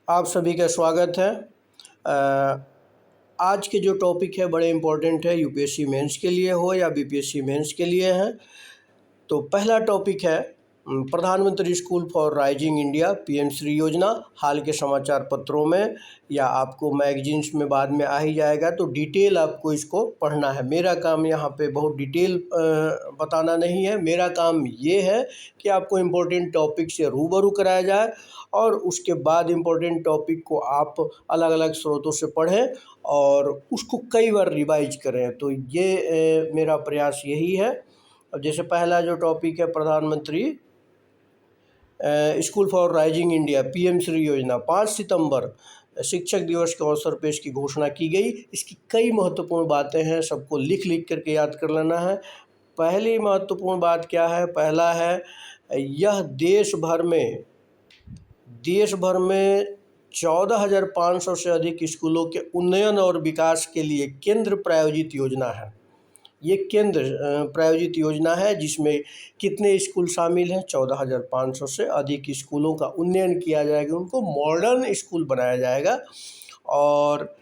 आप सभी का स्वागत है। आज के जो टॉपिक है बड़े इम्पोर्टेंट है, यूपीएससी मेंस के लिए हो या बीपीएससी मेंस के लिए है। तो पहला टॉपिक है प्रधानमंत्री school for rising India PM Shri योजना। हाल के समाचार पत्रों में या आपको मैगजीन्स में बाद में आ ही जाएगा, तो डिटेल आपको इसको पढ़ना है। मेरा काम यहाँ पे बहुत डिटेल बताना नहीं है। मेरा काम ये है कि आपको इम्पोर्टेंट टॉपिक से रूबरू कराया जाए और उसके बाद इम्पोर्टेंट टॉपिक को आप अलग अलग स्रोतों से पढ़ें और उसको कई बार रिवाइज करें। तो ये मेरा प्रयास यही है। अब जैसे पहला जो टॉपिक है प्रधानमंत्री school for rising India PM Shri योजना, 5 सितंबर शिक्षक दिवस के अवसर पर इसकी घोषणा की गई। इसकी कई महत्वपूर्ण बातें हैं, सबको लिख लिख करके याद कर लेना है। पहली महत्वपूर्ण बात क्या है? पहला है यह देश भर में 14,500 से अधिक स्कूलों के उन्नयन और विकास के लिए केंद्र प्रायोजित योजना है। ये केंद्र प्रायोजित योजना है जिसमें कितने स्कूल शामिल हैं? 14,500 से अधिक स्कूलों का उन्नयन किया जाएगा, उनको मॉडर्न स्कूल बनाया जाएगा। और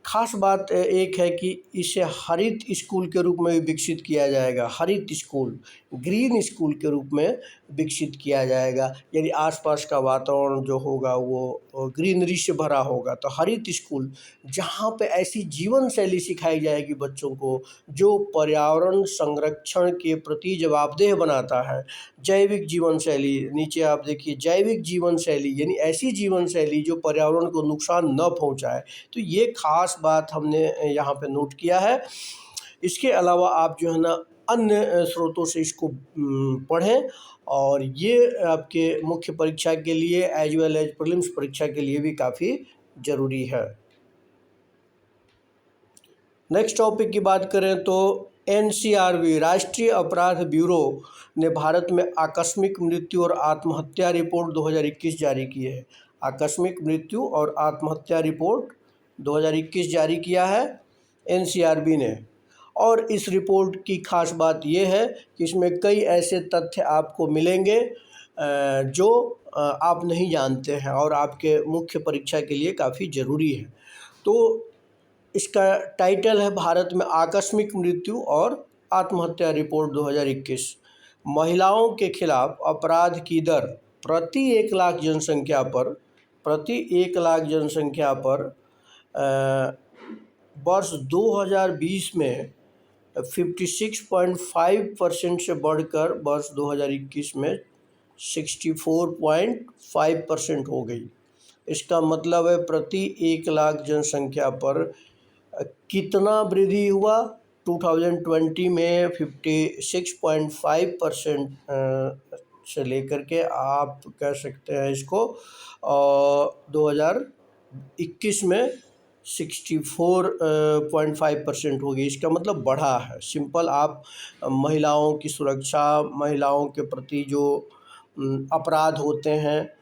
ख़ास बात एक है कि इसे हरित स्कूल के रूप में भी विकसित किया जाएगा। हरित स्कूल, ग्रीन स्कूल के रूप में विकसित किया जाएगा, यानी आसपास का वातावरण जो होगा वो ग्रीनरी से भरा होगा। तो हरित स्कूल जहाँ पे ऐसी जीवन शैली सिखाई जाएगी बच्चों को जो पर्यावरण संरक्षण के प्रति जवाबदेह बनाता है। जैविक जीवन शैली, नीचे आप देखिए, जैविक जीवन शैली यानी ऐसी जीवन शैली जो पर्यावरण को नुकसान न पहुँचाए। तो ये खास बात हमने यहाँ पे नोट किया है। इसके अलावा आप जो है ना अन्य स्रोतों से इसको पढ़ें और ये आपके मुख्य परीक्षा के लिए एज वेल एज प्रीलिम्स परीक्षा के लिए भी काफ़ी ज़रूरी है। नेक्स्ट टॉपिक की बात करें तो एनसीआरबी राष्ट्रीय अपराध ब्यूरो ने भारत में आकस्मिक मृत्यु और आत्महत्या रिपोर्ट 2021 जारी की है। आकस्मिक मृत्यु और आत्महत्या रिपोर्ट 2021 जारी किया है एनसीआरबी ने। और इस रिपोर्ट की खास बात यह है कि इसमें कई ऐसे तथ्य आपको मिलेंगे जो आप नहीं जानते हैं और आपके मुख्य परीक्षा के लिए काफ़ी ज़रूरी है। तो इसका टाइटल है भारत में आकस्मिक मृत्यु और आत्महत्या रिपोर्ट 2021। महिलाओं के खिलाफ अपराध की दर प्रति 1 लाख जनसंख्या पर वर्ष 2020 में 56.5% से बढ़कर वर्ष 2021 में 64.5% हो गई। इसका मतलब है प्रति 1 लाख जनसंख्या पर कितना वृद्धि हुआ? 2020 में 56.5% से लेकर के आप कह सकते हैं इसको 2021 में 64.5% होगी। इसका मतलब बढ़ा है। सिंपल, आप महिलाओं की सुरक्षा, महिलाओं के प्रति जो अपराध होते हैं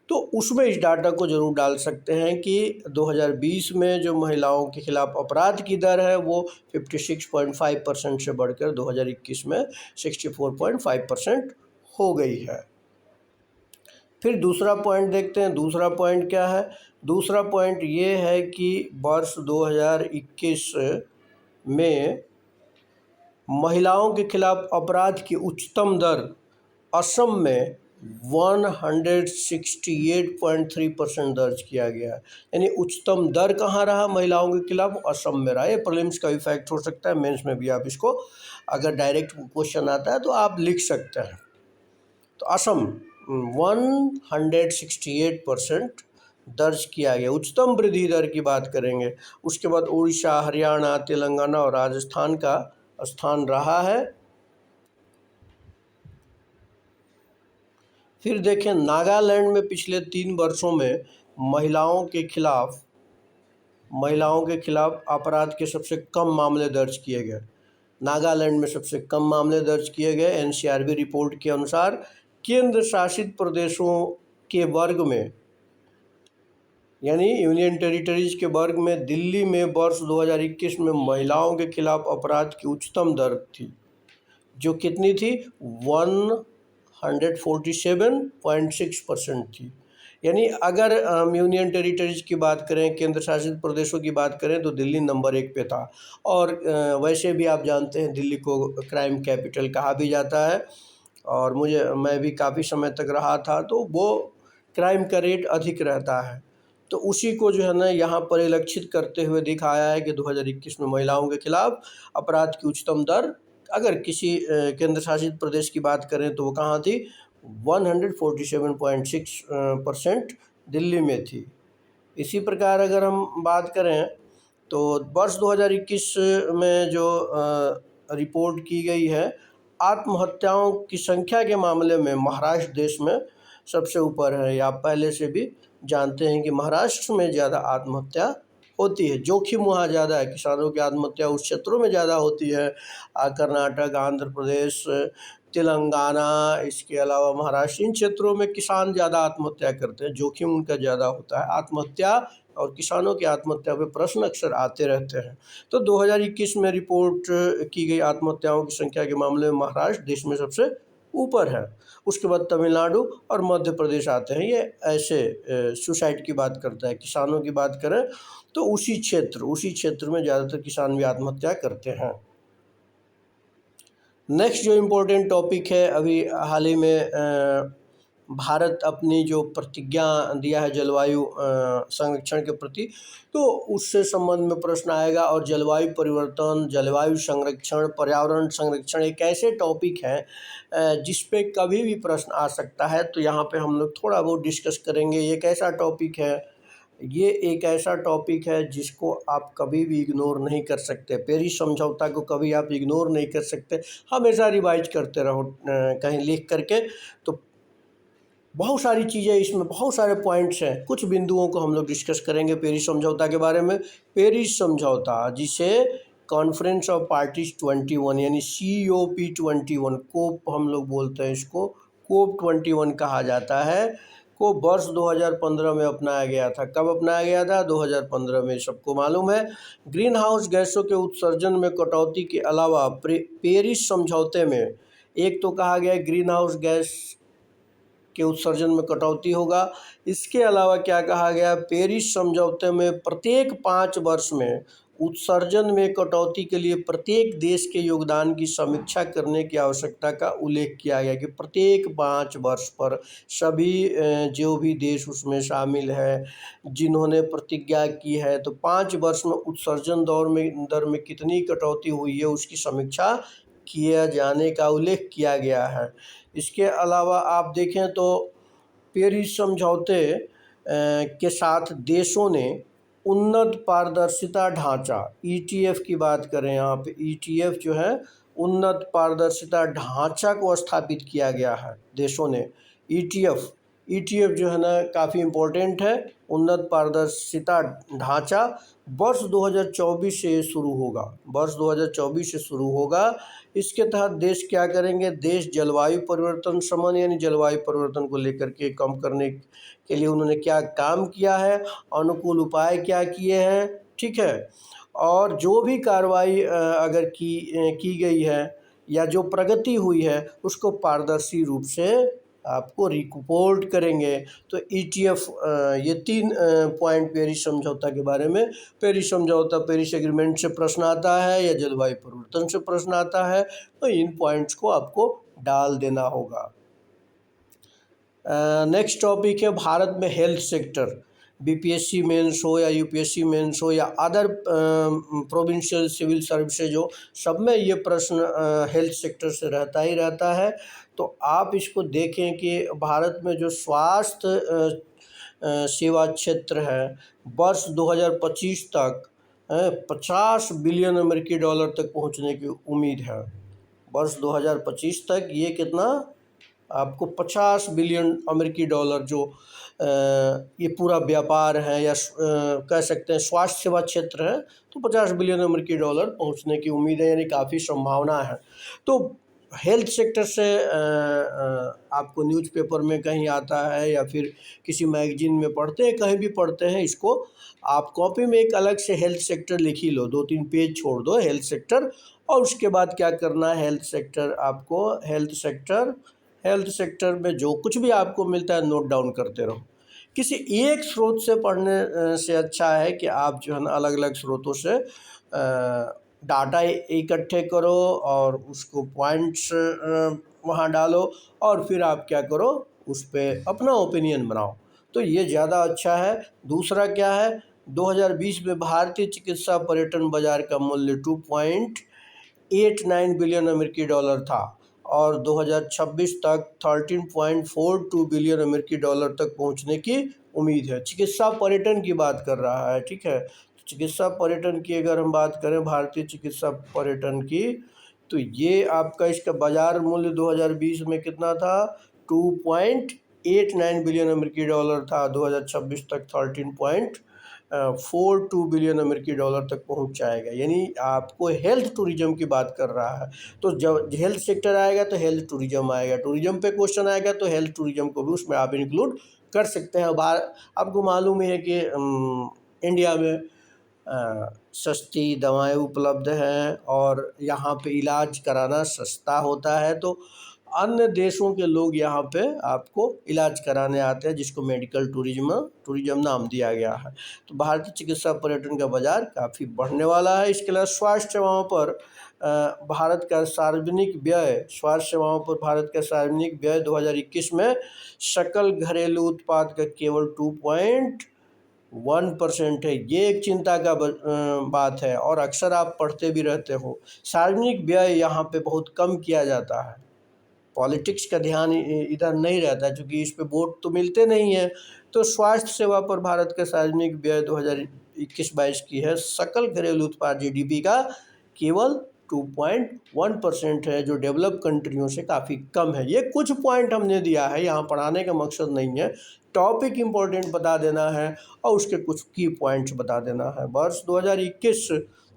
तो उसमें इस डाटा को ज़रूर डाल सकते हैं कि 2020 में जो महिलाओं के खिलाफ अपराध की दर है वो 56.5% से बढ़कर 2021 में 64.5% हो गई है। फिर दूसरा पॉइंट देखते हैं। दूसरा पॉइंट क्या है? दूसरा पॉइंट ये है कि वर्ष 2021 में महिलाओं के खिलाफ अपराध की उच्चतम दर असम में 168.3% दर्ज किया गया। यानी उच्चतम दर कहाँ रहा महिलाओं के खिलाफ? असम में रहा। ये प्रीलिम्स का इफेक्ट हो सकता है, मेंस में भी आप इसको अगर डायरेक्ट क्वेश्चन आता है तो आप लिख सकते हैं। तो असम 168% दर्ज किया गया। उच्चतम वृद्धि दर की बात करेंगे। उसके बाद उड़ीसा, हरियाणा, तेलंगाना और राजस्थान का स्थान रहा है। फिर देखें, नागालैंड में पिछले 3 वर्षों में महिलाओं के खिलाफ अपराध के सबसे कम मामले दर्ज किए गए। नागालैंड में सबसे कम मामले दर्ज किए गए। एनसीआरबी रिपोर्ट के अनुसार केंद्र शासित प्रदेशों के वर्ग में यानी यूनियन टेरिटरीज के वर्ग में दिल्ली में वर्ष 2021 में महिलाओं के खिलाफ अपराध की उच्चतम दर थी, जो कितनी थी? 147.6% थी। यानी अगर हम यूनियन टेरिटरीज की बात करें, केंद्र शासित प्रदेशों की बात करें, तो दिल्ली नंबर 1 पे था। और वैसे भी आप जानते हैं दिल्ली को क्राइम कैपिटल कहा भी जाता है, और मैं भी काफ़ी समय तक रहा था, तो वो क्राइम का रेट अधिक रहता है। तो उसी को जो है ना यहाँ परिलक्षित करते हुए दिखाया है कि 2021 में महिलाओं के खिलाफ अपराध की उच्चतम दर, अगर किसी केंद्र शासित प्रदेश की बात करें तो वो कहाँ थी, 147.6% दिल्ली में थी। इसी प्रकार अगर हम बात करें तो वर्ष 2021 में जो रिपोर्ट की गई है, आत्महत्याओं की संख्या के मामले में महाराष्ट्र देश में सबसे ऊपर है। या आप पहले से भी जानते हैं कि महाराष्ट्र में ज़्यादा आत्महत्या होती है, जोखिम वहाँ ज़्यादा है, किसानों की आत्महत्या उस क्षेत्रों में ज़्यादा होती है। कर्नाटक, आंध्र प्रदेश, तेलंगाना, इसके अलावा महाराष्ट्र, इन क्षेत्रों में किसान ज़्यादा आत्महत्या करते हैं, जोखिम उनका ज़्यादा होता है। आत्महत्या और किसानों की आत्महत्या पे प्रश्न अक्सर आते रहते हैं। तो 2021 में रिपोर्ट की गई आत्महत्याओं की संख्या के मामले में महाराष्ट्र देश में सबसे ऊपर है। उसके बाद तमिलनाडु और मध्य प्रदेश आते हैं। ये ऐसे सुसाइड की बात करता है। किसानों की बात करें तो उसी क्षेत्र में ज़्यादातर किसान भी आत्महत्या करते हैं। नेक्स्ट जो इम्पोर्टेंट टॉपिक है, अभी हाल ही में भारत अपनी जो प्रतिज्ञा दिया है जलवायु संरक्षण के प्रति, तो उससे संबंध में प्रश्न आएगा। और जलवायु परिवर्तन, जलवायु संरक्षण, पर्यावरण संरक्षण एक ऐसे टॉपिक हैं जिस पे कभी भी प्रश्न आ सकता है। तो यहाँ पे हम लोग थोड़ा बहुत डिस्कस करेंगे। ये एक ऐसा टॉपिक है, ये एक ऐसा टॉपिक है जिसको आप कभी भी इग्नोर नहीं कर सकते। पेरिस समझौता को कभी आप इग्नोर नहीं कर सकते, हमेशा रिवाइज करते रहो कहीं लिख करके। तो बहुत सारी चीज़ें इसमें, बहुत सारे पॉइंट्स हैं। कुछ बिंदुओं को हम लोग डिस्कस करेंगे पेरिस समझौता के बारे में। पेरिस समझौता, जिसे कॉन्फ्रेंस ऑफ पार्टीज 21 यानी COP21, कोप हम लोग बोलते हैं इसको, कोप 21 कहा जाता है, को वर्ष 2015 में अपनाया गया था। कब अपनाया गया था? 2015 में, सबको मालूम है। ग्रीन हाउस गैसों के उत्सर्जन में कटौती के अलावा पेरिस समझौते में एक तो कहा गया ग्रीन हाउस गैस के उत्सर्जन में कटौती होगा। इसके अलावा क्या कहा गया? पेरिस समझौते में प्रत्येक 5 वर्ष में उत्सर्जन में कटौती के लिए प्रत्येक देश के योगदान की समीक्षा करने की आवश्यकता का उल्लेख किया गया कि प्रत्येक 5 वर्ष पर सभी जो भी देश उसमें शामिल है, जिन्होंने प्रतिज्ञा की है, तो 5 वर्ष में उत्सर्जन दर में कितनी कटौती हुई है उसकी समीक्षा किया जाने का उल्लेख किया गया है। इसके अलावा आप देखें तो पेरिस समझौते के साथ देशों ने उन्नत पारदर्शिता ढांचा, ETF की बात करें यहाँ पे, ETF जो है उन्नत पारदर्शिता ढांचा को स्थापित किया गया है देशों ने। ETF जो है ना काफ़ी इम्पोर्टेंट है। उन्नत पारदर्शिता ढांचा वर्ष 2024 से शुरू होगा, वर्ष 2024 से शुरू होगा। इसके तहत देश क्या करेंगे? देश जलवायु परिवर्तन शमन यानी जलवायु परिवर्तन को लेकर के कम करने के लिए उन्होंने क्या काम किया है, अनुकूल उपाय क्या किए हैं, ठीक है। और जो भी कार्रवाई अगर की गई है या जो प्रगति हुई है उसको पारदर्शी रूप से आपको रिपोर्ट करेंगे। तो ETF, ये 3 पॉइंट पेरिस समझौता के बारे में। पेरिस समझौता, पेरिस एग्रीमेंट से प्रश्न आता है या जलवायु परिवर्तन से प्रश्न आता है, तो इन पॉइंट्स को आपको डाल देना होगा। नेक्स्ट टॉपिक है भारत में हेल्थ सेक्टर। BPSC मेंस हो या UPSC मेंस हो या अदर प्रोविंशियल सिविल सर्विसेज हो, सब में ये प्रश्न हेल्थ सेक्टर से रहता ही रहता है। तो आप इसको देखें कि भारत में जो स्वास्थ्य सेवा क्षेत्र है, वर्ष 2025 तक 50 बिलियन अमेरिकी डॉलर तक पहुंचने की उम्मीद है। वर्ष 2025 तक ये कितना? आपको 50 बिलियन अमेरिकी डॉलर जो ये पूरा व्यापार है या कह सकते हैं स्वास्थ्य सेवा क्षेत्र है, तो 50 बिलियन अमेरिकी डॉलर पहुंचने की उम्मीद है, यानी काफ़ी संभावना है। तो हेल्थ सेक्टर से आपको न्यूज़पेपर में कहीं आता है या फिर किसी मैगजीन में पढ़ते हैं, कहीं भी पढ़ते हैं, इसको आप कॉपी में एक अलग से हेल्थ सेक्टर लिख ही लो, 2-3 पेज छोड़ दो हेल्थ सेक्टर। और उसके बाद क्या करना है, हेल्थ सेक्टर आपको हेल्थ सेक्टर में जो कुछ भी आपको मिलता है नोट डाउन करते रहो। किसी एक स्रोत से पढ़ने से अच्छा है कि आप जो है ना अलग अलग स्रोतों से डाटा इकट्ठे करो और उसको पॉइंट्स वहाँ डालो और फिर आप क्या करो, उस पर अपना ओपिनियन बनाओ, तो ये ज़्यादा अच्छा है। दूसरा क्या है, 2020 में भारतीय चिकित्सा पर्यटन बाजार का मूल्य 2.89 बिलियन अमेरिकी डॉलर था और 2026 तक 13.42 बिलियन अमेरिकी डॉलर तक पहुंचने की उम्मीद है। चिकित्सा पर्यटन की बात कर रहा है, ठीक है। चिकित्सा पर्यटन की अगर हम बात करें, भारतीय चिकित्सा पर्यटन की, तो ये आपका इसका बाजार मूल्य 2020 में कितना था, 2.89 बिलियन अमेरिकी डॉलर था। 2026 तक 13.42 बिलियन अमेरिकी डॉलर तक पहुंच जाएगा। यानी आपको हेल्थ टूरिज्म की बात कर रहा है, तो जब हेल्थ सेक्टर आएगा तो हेल्थ टूरिज्म आएगा, टूरिज्म पे क्वेश्चन आएगा तो हेल्थ टूरिज्म को भी उसमें आप इंक्लूड कर सकते हैं। आपको मालूम है कि इंडिया में सस्ती दवाएं उपलब्ध हैं और यहाँ पे इलाज कराना सस्ता होता है, तो अन्य देशों के लोग यहाँ पे आपको इलाज कराने आते हैं, जिसको मेडिकल टूरिज्म नाम दिया गया है। तो भारतीय चिकित्सा पर्यटन का बाजार काफ़ी बढ़ने वाला है। इसके अलावा स्वास्थ्य सेवाओं पर भारत का सार्वजनिक व्यय 2021 में सकल घरेलू उत्पाद का केवल 2.1% है। ये एक चिंता का बात है और अक्सर आप पढ़ते भी रहते हो, सार्वजनिक व्यय यहाँ पे बहुत कम किया जाता है। पॉलिटिक्स का ध्यान इधर नहीं रहता, क्योंकि इस पे वोट तो मिलते नहीं हैं। तो स्वास्थ्य सेवा पर भारत का सार्वजनिक व्यय 2021-22 की है सकल घरेलू उत्पाद GDP का केवल 2.1% है, जो डेवलप कंट्रियों से काफ़ी कम है। ये कुछ पॉइंट हमने दिया है, यहाँ पढ़ाने का मकसद नहीं है, टॉपिक इम्पोर्टेंट बता देना है और उसके कुछ की पॉइंट्स बता देना है। वर्ष 2021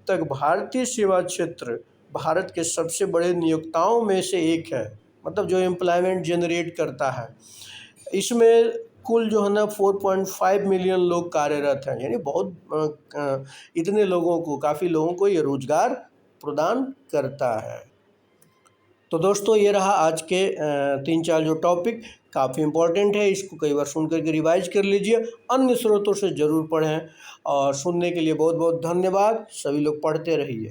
तक भारतीय सेवा क्षेत्र भारत के सबसे बड़े नियोक्ताओं में से एक है, मतलब जो एम्प्लॉयमेंट जनरेट करता है। इसमें कुल जो है ना 4.5 मिलियन लोग कार्यरत हैं, यानी बहुत इतने लोगों को, काफ़ी लोगों को ये रोजगार प्रदान करता है। तो दोस्तों ये रहा आज के 3-4 जो टॉपिक, काफ़ी इम्पोर्टेंट है, इसको कई बार सुन करके रिवाइज कर लीजिए, अन्य स्रोतों से ज़रूर पढ़ें। और सुनने के लिए बहुत बहुत धन्यवाद। सभी लोग पढ़ते रहिए।